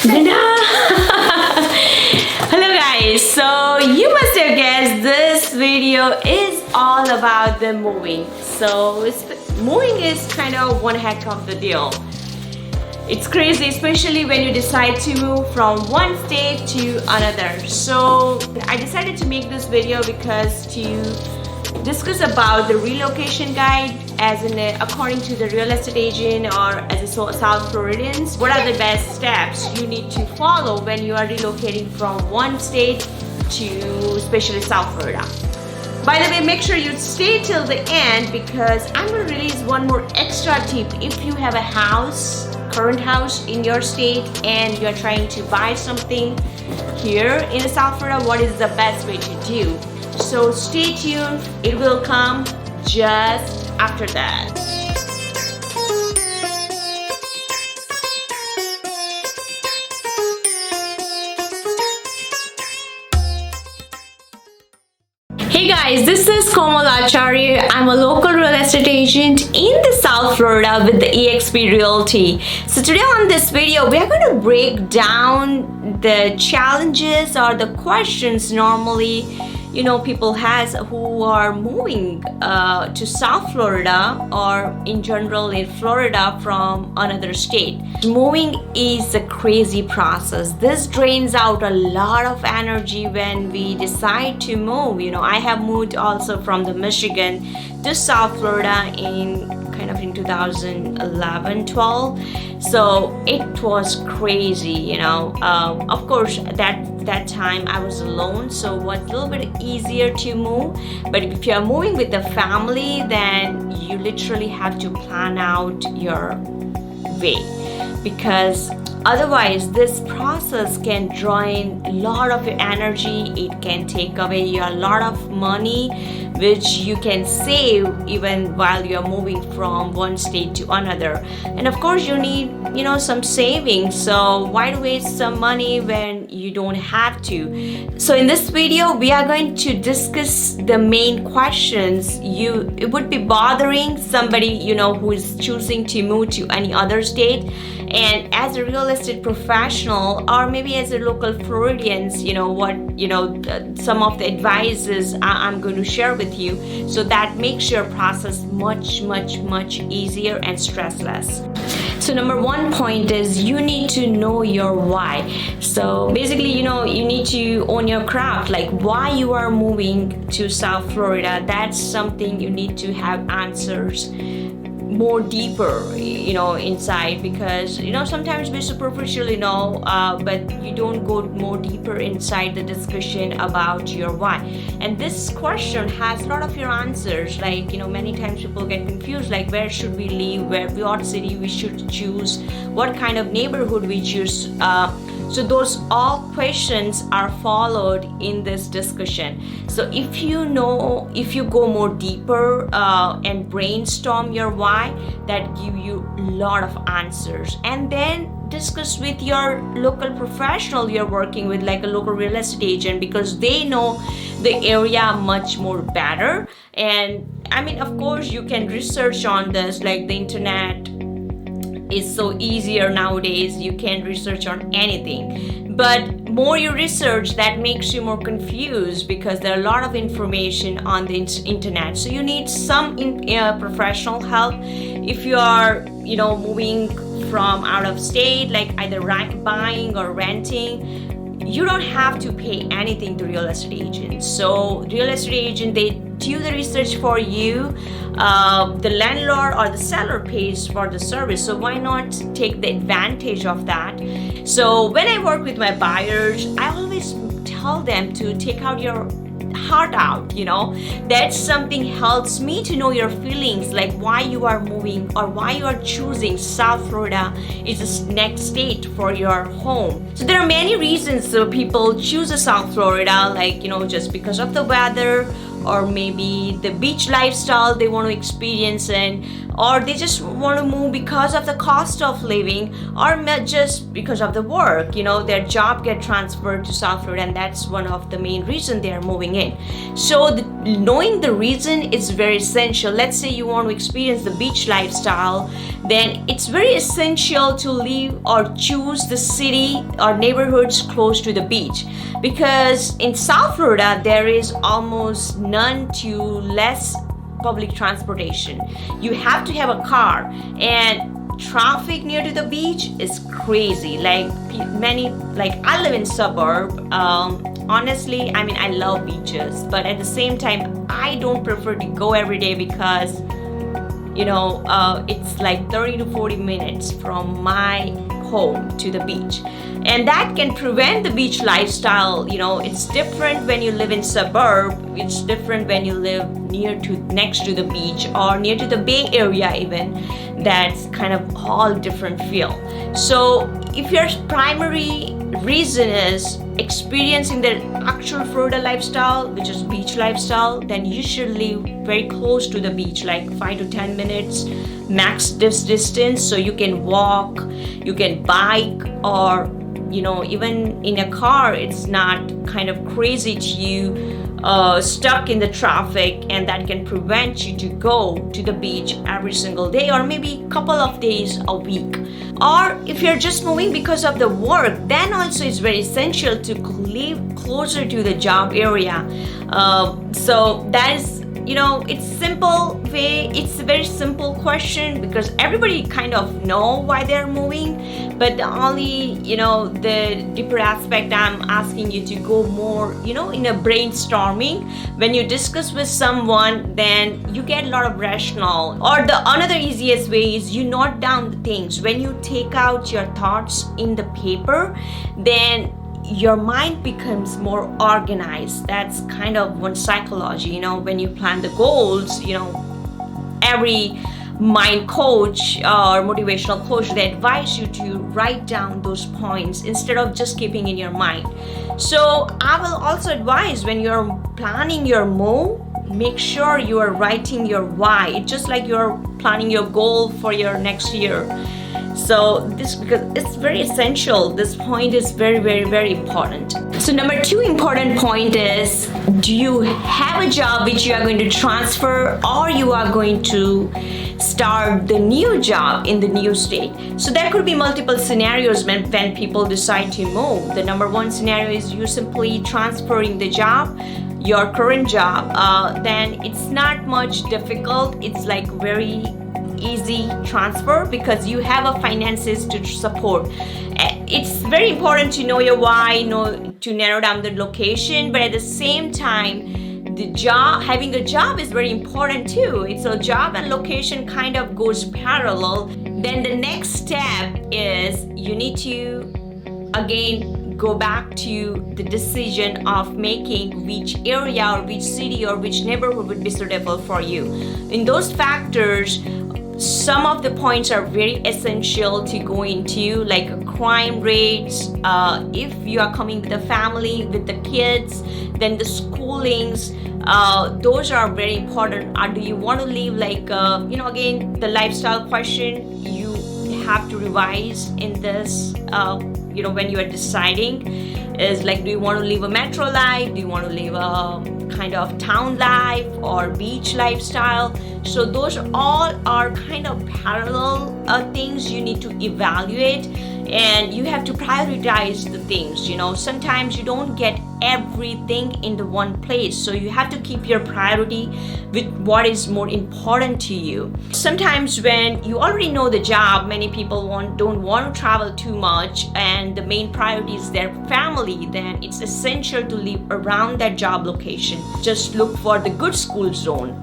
Linda! Hello guys, so you must have guessed this video is all about the moving. So moving is kind of one heck of the deal. It's crazy, especially when you decide to move from one state to another. So I decided to make this video because to discuss about the relocation guide as in according to the real estate agent or as a South Floridians, what are the best steps you need to follow when you are relocating from one state to especially South Florida. By the way, make sure you stay till the end because I'm going to release one more extra tip. If you have a house, current house in your state and you're trying to buy something here in South Florida, what is the best way to do? So stay tuned, it will come just after that. Hey guys, this is Komal Acharya. I'm a local real estate agent in the South Florida with the eXp Realty. So today on this video, we are going to break down the challenges or the questions normally people has who are moving to South Florida or in general in Florida from another state. Moving is a crazy process. This drains out a lot of energy when we decide to move. I have moved also from the Michigan to South Florida in 2011-12, so it was crazy. Of course that time I was alone, so it was a little bit easier to move. But if you're moving with the family, then you literally have to plan out your way, because otherwise this process can drain a lot of your energy. It can take away your lot of money which you can save even while you're moving from one state to another. And of course you need some savings, so why waste some money when you don't have to? So in this video we are going to discuss the main questions it would be bothering somebody who is choosing to move to any other state. And as a real estate professional or maybe as a local Floridians, some of the advices I'm going to share with you, so that makes your process much easier and stressless. So number one point is you need to know your why. So basically, you need to own your craft, like why you are moving to South Florida. That's something you need to have answers more deeper inside, because sometimes we superficially know, but you don't go more deeper inside the discussion about your why. And this question has a lot of your answers, like many times people get confused, like where should we live, what city we should choose, what kind of neighborhood we choose. So those all questions are followed in this discussion. So if you go more deeper and brainstorm your why, that give you a lot of answers. And then discuss with your local professional you're working with, like a local real estate agent, because they know the area much more better. And of course you can research on this, like the internet is so easier nowadays. You can research on anything, but more you research, that makes you more confused because there are a lot of information on the internet. So you need some professional help if you are moving from out of state, like either buying or renting. You don't have to pay anything to real estate agents. So real estate agent, they do the research for you. The landlord or the seller pays for the service, so why not take the advantage of that? So when I work with my buyers, I always tell them to take out your heart out. That's something helps me to know your feelings, like why you are moving or why you are choosing South Florida is the next state for your home. So there are many reasons people choose South Florida, like just because of the weather, or maybe the beach lifestyle they want to experience, and or they just want to move because of the cost of living, or just because of the work. Their job get transferred to South Florida, and that's one of the main reasons they are moving in. So knowing the reason is very essential. Let's say you want to experience the beach lifestyle, then it's very essential to live or choose the city or neighborhoods close to the beach, because in South Florida there is almost none to less public transportation. You have to have a car, and traffic near to the beach is crazy. Like I live in suburb. Honestly, I love beaches, but at the same time I don't prefer to go every day, because it's like 30 to 40 minutes from my home to the beach, and that can prevent the beach lifestyle. It's different when you live in suburb, it's different when you live next to the beach or near to the Bay Area even. That's kind of all different feel. So if your primary reason is experiencing the actual Florida lifestyle, which is beach lifestyle, then you should live very close to the beach, like 5 to 10 minutes max this distance, so you can walk, you can bike, or even in a car it's not kind of crazy to you stuck in the traffic, and that can prevent you to go to the beach every single day, or maybe a couple of days a week. Or if you're just moving because of the work, then also it's very essential to live closer to the job area. So that is, it's a very simple question, because everybody kind of know why they're moving, but the only, the deeper aspect I'm asking you to go more, in a brainstorming. When you discuss with someone, then you get a lot of rationale. Or the another easiest way is you note down the things. When you take out your thoughts in the paper, then your mind becomes more organized. That's kind of one psychology. When you plan the goals, every mind coach or motivational coach, they advise you to write down those points instead of just keeping in your mind. So I will also advise, when you're planning your move, make sure you are writing your why. It's just like you're planning your goal for your next year. So because it's very essential. This point is very, very, very important. So number 2 important point is, do you have a job which you are going to transfer, or you are going to start the new job in the new state? So there could be multiple scenarios when people decide to move. The number 1 scenario is you simply transferring the job, your current job. Then it's not much difficult. It's like very easy transfer, because you have a finances to support. It's very important to know your why, to narrow down the location, but at the same time, having a job is very important too. It's a job and location kind of goes parallel. Then the next step is you need to again go back to the decision of making which area or which city or which neighborhood would be suitable for you. In those factors, some of the points are very essential to go into, like crime rates, if you are coming with a family, with the kids, then the schoolings, those are very important. Do you want to live again, the lifestyle question you have to revise in this, when you are deciding, is like, do you want to live a metro life? Do you want to live a kind of town life or beach lifestyle? So those all are kind of parallel things you need to evaluate, and you have to prioritize the things. Sometimes you don't get everything in the one place, so you have to keep your priority with what is more important to you. Sometimes when you already know the job, many people don't want to travel too much, and the main priority is their family, then it's essential to live around that job location. Just look for the good school zone.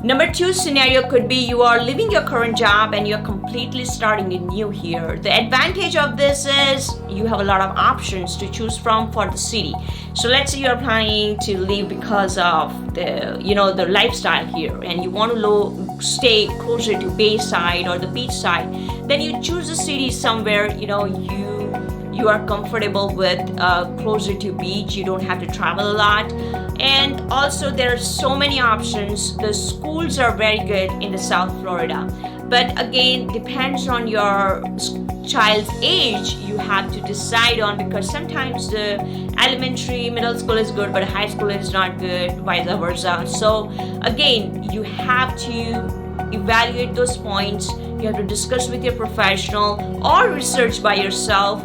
Number 2 scenario could be you are leaving your current job and you're completely starting new here. The advantage of this is you have a lot of options to choose from for the city. So let's say you're planning to leave because of the lifestyle here, and you want to stay closer to Bayside or the beach side. Then you choose a city somewhere you are comfortable with, closer to beach. You don't have to travel a lot, And also there are so many options. The schools are very good in the South Florida, but again depends on your child's age. You have to decide on, because sometimes the elementary middle school is good but high school is not good, vice versa. So again, you have to evaluate those points. You have to discuss with your professional or research by yourself,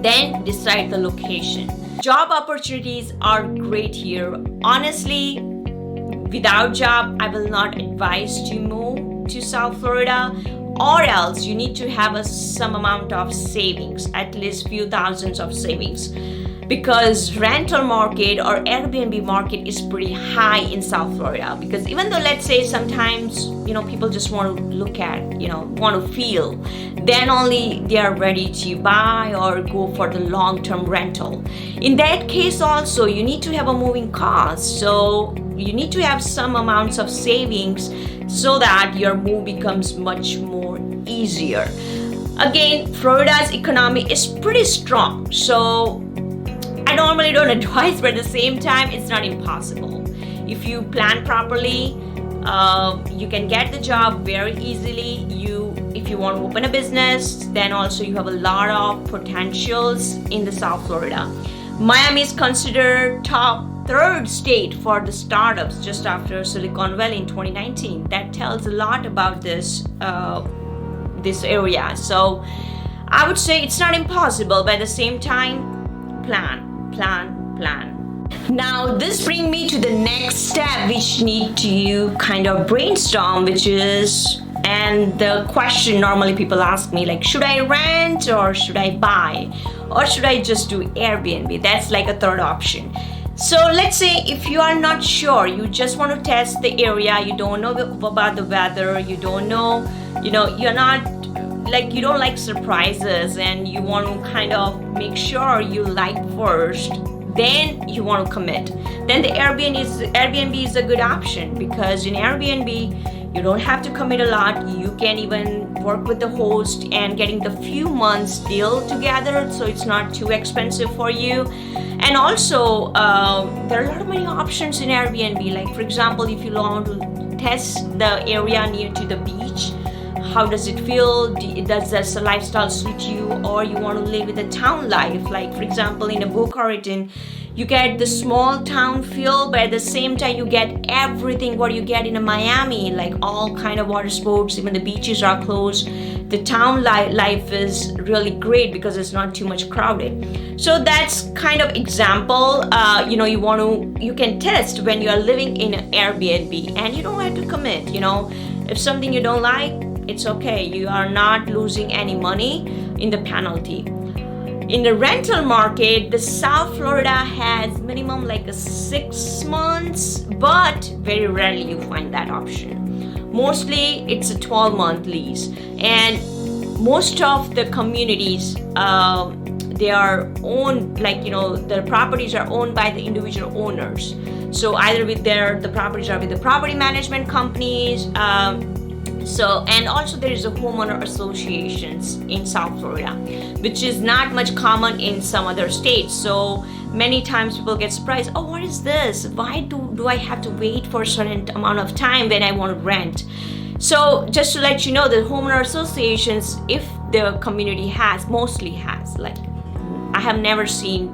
then decide the location. Job opportunities are great here. Honestly, without job, I will not advise to move to South Florida, or else you need to have some amount of savings, at least few thousands of savings, because rental market or Airbnb market is pretty high in South Florida. Because even though, let's say, sometimes people just want to look at, want to feel, then only they are ready to buy or go for the long-term rental. In that case also, you need to have a moving cost, so you need to have some amounts of savings so that your move becomes much more easier. Again, Florida's economy is pretty strong, so I normally don't advise, but at the same time, it's not impossible. If you plan properly, you can get the job very easily. If you want to open a business, then also you have a lot of potentials in the South Florida. Miami is considered top third state for the startups just after Silicon Valley in 2019. That tells a lot about this area. So I would say it's not impossible, but at the same time, plan. Now this brings me to the next step, which need to kind of brainstorm, which is, and the question normally people ask me, like, should I rent or should I buy, or should I just do Airbnb? That's like a third option. So let's say if you are not sure, you just want to test the area, you don't know about the weather, you don't know, you're not like, you don't like surprises, and you want to kind of make sure you like first, then you want to commit. Then the Airbnb is a good option, because in Airbnb you don't have to commit a lot. You can even work with the host and getting the few months deal together, so it's not too expensive for you. And also there are a lot of many options in Airbnb. Like, for example, if you want to test the area near to the beach, how does it feel? Does the lifestyle suit you, or you want to live with a town life? Like, for example, in a Boca Raton, you get the small town feel, but at the same time you get everything what you get in a Miami, like all kind of water sports, even the beaches are closed. The town life is really great because it's not too much crowded. So that's kind of example. You can test when you are living in an Airbnb, and you don't have to commit. If something you don't like, it's okay. You are not losing any money in the penalty. In the rental market, the South Florida has minimum like a 6 months, but very rarely you find that option. Mostly it's a 12-month lease, and most of the communities, they are owned, the properties are owned by the individual owners. So either the properties are with the property management companies. And also there is a homeowner associations in South Florida, which is not much common in some other states. So many times people get surprised, oh, what is this? Why do I have to wait for a certain amount of time when I want to rent? So just to let you know, the homeowner associations, if the community mostly has, like, I have never seen,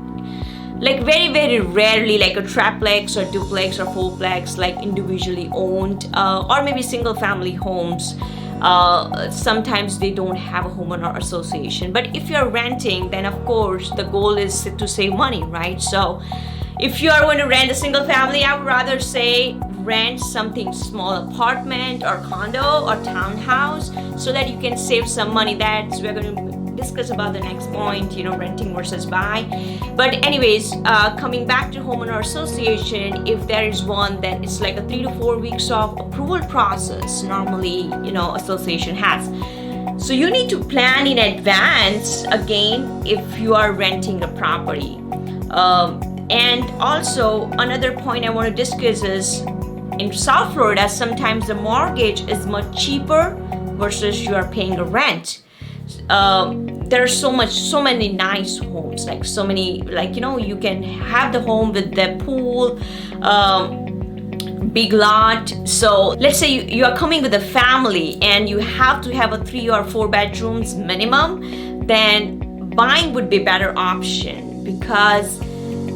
like, very, very rarely, like a triplex or duplex or fourplex, like individually owned, or maybe single family homes. Sometimes they don't have a homeowner association. But if you're renting, then of course the goal is to save money, right? So if you are going to rent a single family, I would rather say rent something small, apartment or condo or townhouse, so that you can save some money. We're going to discuss about the next point, renting versus buy. But anyways, coming back to homeowner association, if there is one, then it's like a 3 to 4 weeks of approval process normally, association has. So you need to plan in advance, again, if you are renting a property. And also another point I want to discuss is, in South Florida, sometimes the mortgage is much cheaper versus you are paying a rent. there are so many nice homes, like so many, like, you know, you can have the home with the pool, big lot. So let's say you are coming with a family and you have to have a 3 or 4 bedrooms minimum, then buying would be better option, because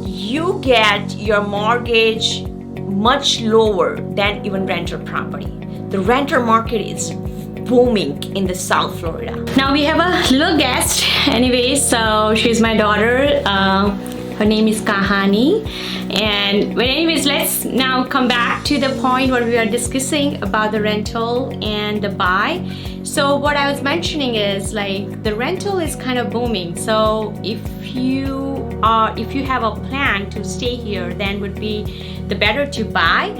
you get your mortgage much lower than even rental property. The rental market is booming in the South Florida. Now we have a little guest anyway, so she's my daughter. Her name is Kahani. But anyways, let's now come back to the point where we are discussing about the rental and the buy. So what I was mentioning is, like, the rental is kind of booming. So if you have a plan to stay here, then would be the better to buy.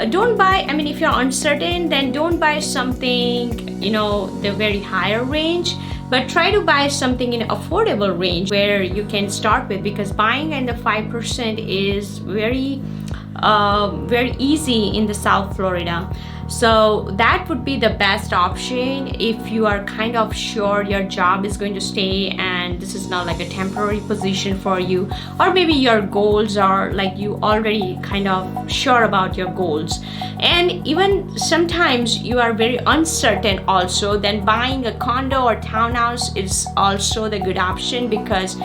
Don't buy, I mean, if you're uncertain, then don't buy something, you know, the very higher range, but try to buy something in affordable range where you can start with, because buying in the 5% is very easy in the South Florida. So that would be the best option if you are kind of sure your job is going to stay and this is not like a temporary position for you, or maybe your goals are like you already kind of sure about your goals. And even sometimes you are very uncertain also, then buying a condo or townhouse is also the good option, because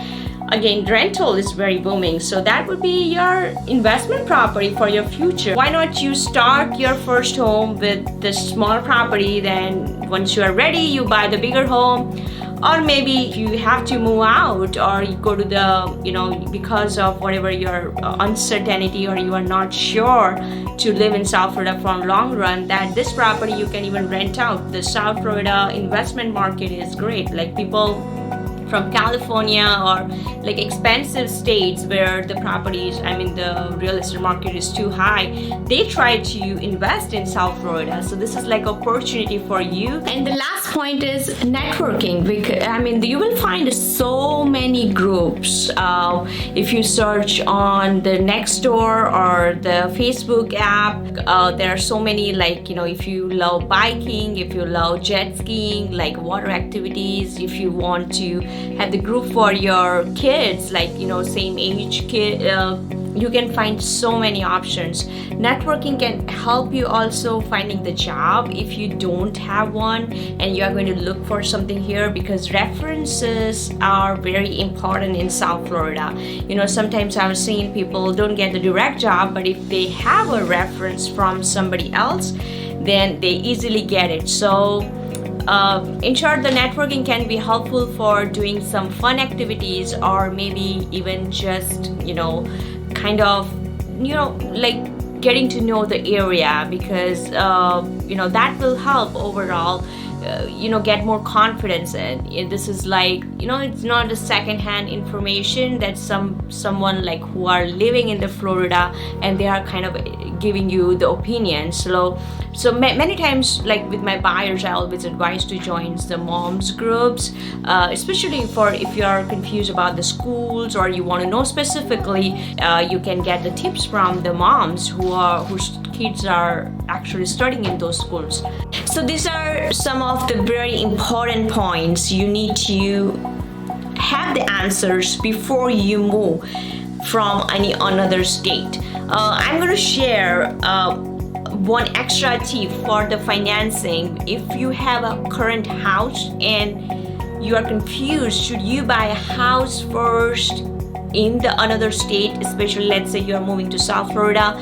again, rental is very booming. So that would be your investment property for your future. Why not you start your first home with the small property, then once you are ready, you buy the bigger home. Or maybe if you have to move out, or you go to the, you know, because of whatever your uncertainty, or you are not sure to live in South Florida for a long run, that this property you can even rent out. The South Florida investment market is great. Like, people from California or like expensive states where the properties, I mean the real estate market is too high, they try to invest in South Florida. So this is like opportunity for you. And the last point is networking, because I mean you will find so many groups. If you search on the Nextdoor or the Facebook app, there are so many, like, you know, if you love biking, if you love jet skiing, like water activities, if you want to have the group for your kids, like, you know, same age kid, you can find so many options. Networking can help you also finding the job if you don't have one and you are going to look for something here, because references are very important in South Florida. You know, sometimes I've seen people don't get the direct job, but if they have a reference from somebody else, then they easily get it. So in short, the networking can be helpful for doing some fun activities, or maybe even just, you know, kind of, you know, like getting to know the area, because you know, that will help overall, you know, get more confidence. And this is like, you know, it's not a second-hand information that someone like who are living in the Florida and they are kind of giving you the opinion. So many times, like with my buyers, I always advise to join the moms groups, especially for if you are confused about the schools or you want to know specifically, you can get the tips from the moms whose kids are actually studying in those schools. So these are some of the very important points you need to have the answers before you move from another state. I'm going to share one extra tip for the financing. If you have a current house and you are confused, should you buy a house first in the another state, especially let's say you are moving to South Florida,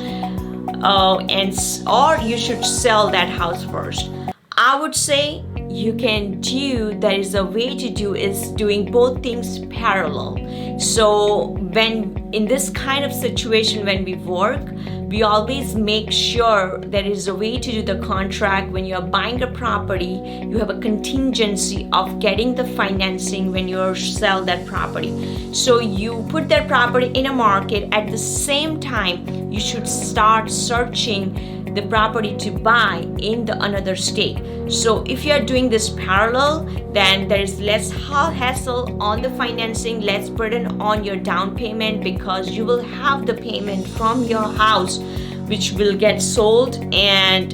or you should sell that house first? I would say you can do, there is a way to do, is doing both things parallel. So when in this kind of situation, when we work, we always make sure there is a way to do the contract. When you are buying a property, you have a contingency of getting the financing when you sell that property. So you put that property in a market. At the same time, you should start searching the property to buy in the another state. So if you are doing this parallel, then there is less hassle on the financing, less burden on your down payment, because you will have the payment from your house which will get sold, and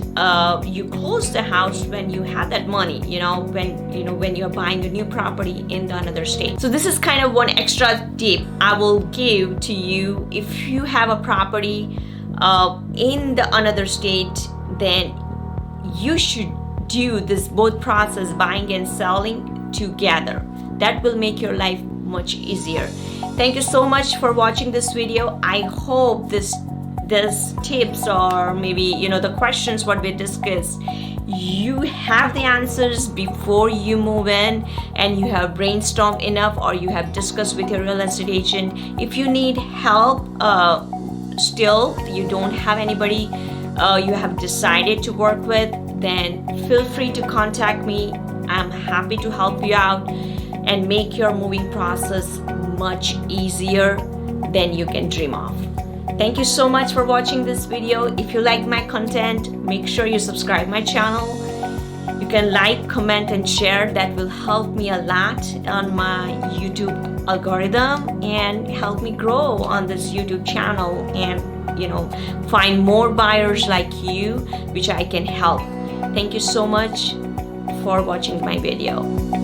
you close the house when you have that money, when you're buying a new property in another state. So this is kind of one extra tip I will give to you. If you have a property in the another state, then you should do this both process, buying and selling, together. That will make your life much easier. Thank you so much for watching this video. I hope this tips, or maybe the questions what we discussed, you have the answers before you move in, and you have brainstormed enough, or you have discussed with your real estate agent. If you need help, still you don't have anybody you have decided to work with, then feel free to contact me. I'm happy to help you out and make your moving process much easier than you can dream of. Thank you so much for watching this video. If you like my content, make sure you subscribe my channel. You can like, comment, and share. That will help me a lot on my YouTube algorithm and help me grow on this YouTube channel, and find more buyers like you, which I can help. Thank you so much for watching my video.